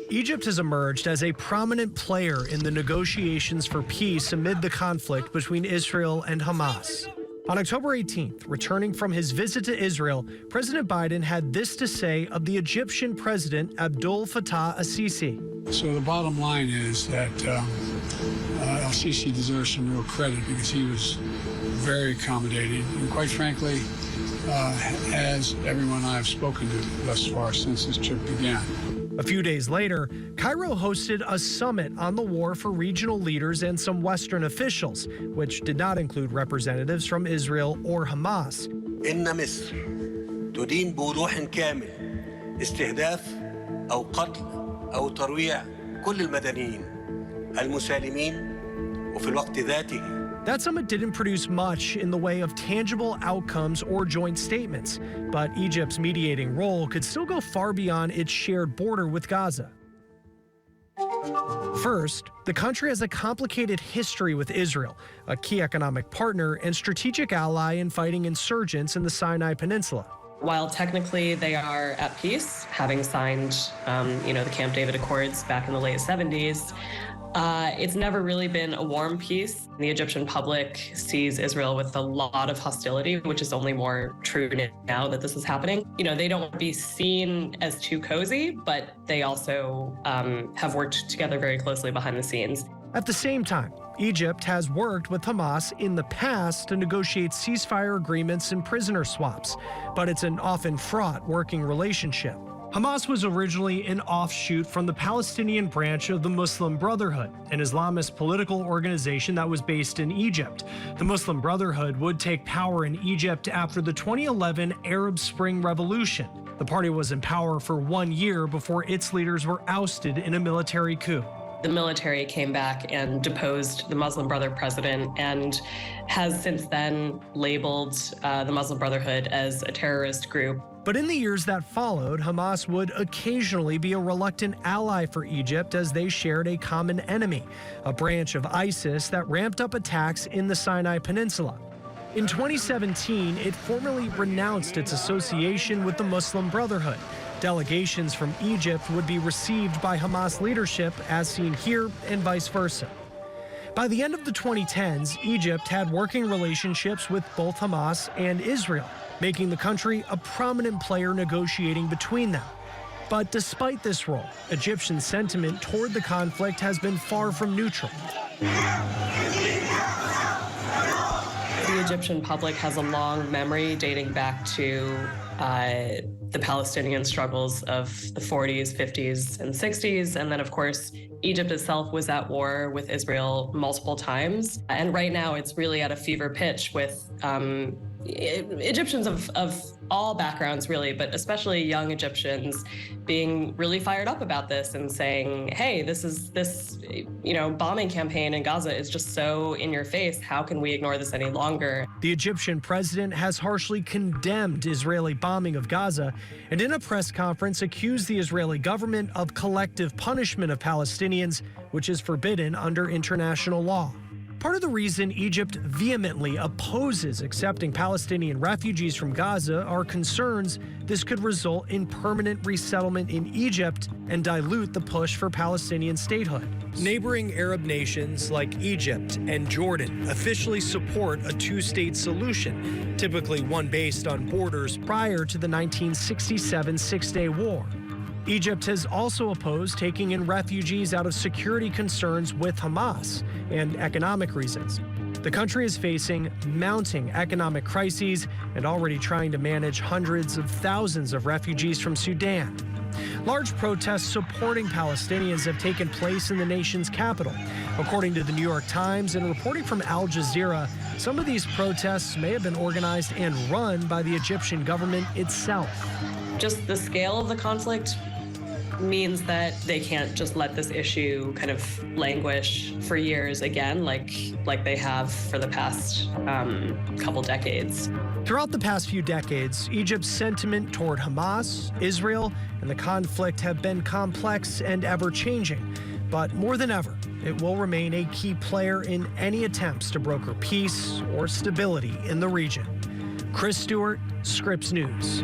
Egypt has emerged as a prominent player in the negotiations for peace amid the conflict between Israel and Hamas. On October 18th, returning from his visit to Israel, President Biden had this to say of the Egyptian President Abdel Fattah El-Sisi. So the bottom line is that El-Sisi deserves some real credit because he was very accommodating and, quite frankly, as everyone I've spoken to thus far since this trip began. A few days later, Cairo hosted a summit on the war for regional leaders and some Western officials, which did not include representatives from Israel or Hamas. إن مصر تدين بوضوح كامل استهداف أو قتل أو ترويع كل المدنيين المسالمين وفي الوقت ذاته. That summit didn't produce much in the way of tangible outcomes or joint statements, but Egypt's mediating role could still go far beyond its shared border with Gaza. First, the country has a complicated history with Israel, a key economic partner and strategic ally in fighting insurgents in the Sinai Peninsula. While technically they are at peace, having signed, the Camp David Accords back in the late 70s, it's never really been a warm peace. The Egyptian public sees Israel with a lot of hostility, which is only more true now that this is happening. They don't want to be seen as too cozy, but they also have worked together very closely behind the scenes. At the same time, Egypt has worked with Hamas in the past to negotiate ceasefire agreements and prisoner swaps, but it's an often fraught working relationship. Hamas was originally an offshoot from the Palestinian branch of the Muslim Brotherhood, an Islamist political organization that was based in Egypt. The Muslim Brotherhood would take power in Egypt after the 2011 Arab Spring Revolution. The party was in power for 1 year before its leaders were ousted in a military coup. The military came back and deposed the Muslim Brother president and has since then labeled the Muslim Brotherhood as a terrorist group. But in the years that followed, Hamas would occasionally be a reluctant ally for Egypt as they shared a common enemy, a branch of ISIS that ramped up attacks in the Sinai Peninsula. In 2017, it formally renounced its association with the Muslim Brotherhood. Delegations from Egypt would be received by Hamas leadership, as seen here, and vice versa. By the end of the 2010s, Egypt had working relationships with both Hamas and Israel, making the country a prominent player negotiating between them. But despite this role, Egyptian sentiment toward the conflict has been far from neutral. The Egyptian public has a long memory dating back to the Palestinian struggles of the 40s, 50s, and 60s. And then, of course, Egypt itself was at war with Israel multiple times. And right now, it's really at a fever pitch with Egyptians of all backgrounds, really, but especially young Egyptians being really fired up about this and saying, hey, this bombing campaign in Gaza is just so in your face. How can we ignore this any longer? The Egyptian president has harshly condemned Israeli bombing of Gaza and in a press conference accused the Israeli government of collective punishment of Palestinians, which is forbidden under international law. Part of the reason Egypt vehemently opposes accepting Palestinian refugees from Gaza are concerns this could result in permanent resettlement in Egypt and dilute the push for Palestinian statehood. Neighboring Arab nations like Egypt and Jordan officially support a two-state solution, typically one based on borders prior to the 1967 Six-Day War. Egypt has also opposed taking in refugees out of security concerns with Hamas and economic reasons. The country is facing mounting economic crises and already trying to manage hundreds of thousands of refugees from Sudan. Large protests supporting Palestinians have taken place in the nation's capital. According to the New York Times and reporting from Al Jazeera, some of these protests may have been organized and run by the Egyptian government itself. Just the scale of the conflict means that they can't just let this issue kind of languish for years again, like they have for the past couple decades. Throughout the past few decades, Egypt's sentiment toward Hamas, Israel, and the conflict have been complex and ever-changing. But more than ever, it will remain a key player in any attempts to broker peace or stability in the region. Chris Stewart, Scripps News.